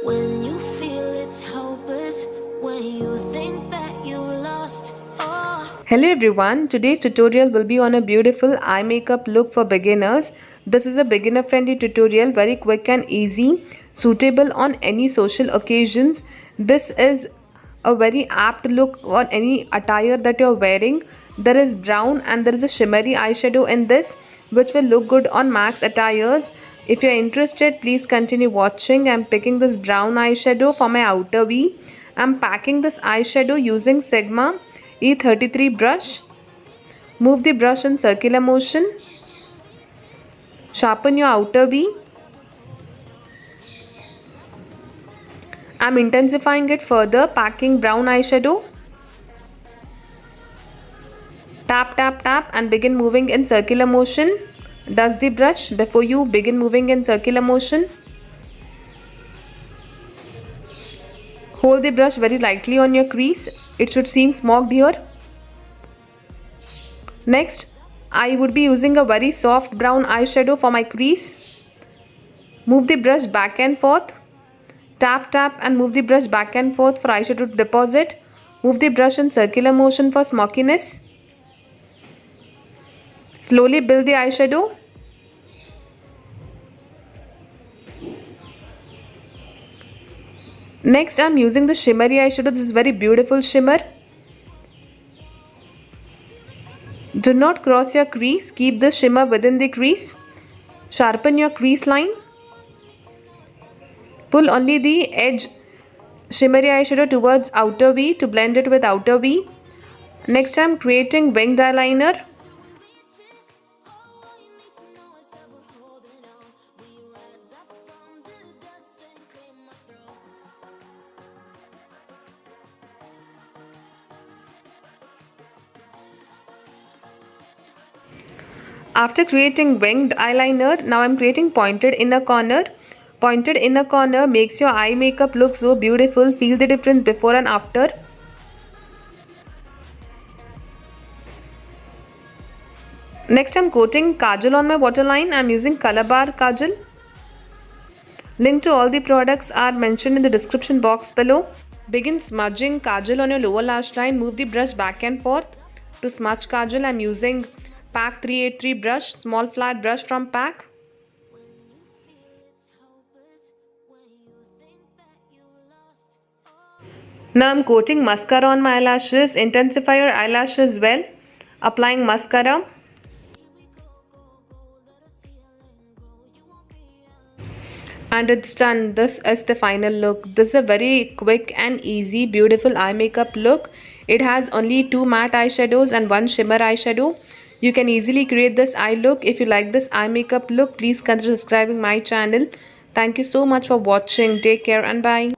When you feel it's hopeless, when you think that you lost all. Hello everyone, today's tutorial will be on a beautiful eye makeup look for beginners. This is a beginner friendly tutorial, very quick and easy, suitable on any social occasions. This is a very apt look on any attire that you're wearing. There is brown and there is a shimmery eyeshadow in this which will look good on max attires. If you're interested, please continue watching. I'm picking this brown eyeshadow for my outer V. I'm packing this eyeshadow using Sigma E33 brush. Move the brush in circular motion. Sharpen your outer V. I'm intensifying it further, packing brown eyeshadow. Tap, tap, tap and begin moving in circular motion. Dust the brush before you begin moving in circular motion. Hold the brush very lightly on your crease. It should seem smoked here. Next, I would be using a very soft brown eyeshadow for my crease. Move the brush back and forth. Tap, tap and move the brush back and forth for eyeshadow deposit. Move the brush in circular motion for smokiness. Slowly build the eyeshadow. Next, I am using the shimmery eyeshadow. This is very beautiful shimmer. Do not cross your crease. Keep the shimmer within the crease. Sharpen your crease line. Pull only the edge shimmery eyeshadow towards outer V to blend it with outer V. Next, I am creating winged eyeliner. After creating winged eyeliner, now I am creating pointed inner corner. Pointed inner corner makes your eye makeup look so beautiful. Feel the difference before and after. Next, I am coating kajal on my waterline. I am using Color Bar kajal. Link to all the products are mentioned in the description box below. Begin smudging kajal on your lower lash line. Move the brush back and forth. To smudge kajal, I am using PAC 383 brush, small flat brush from PAC. Now I'm coating mascara on my eyelashes. Intensify your eyelashes well. Applying mascara. And it's done. This is the final look. This is a very quick and easy, beautiful eye makeup look. It has only 2 matte eyeshadows and 1 shimmer eyeshadow. You can easily create this eye look. If you like this eye makeup look, please consider subscribing my channel. Thank you so much for watching. Take care and bye.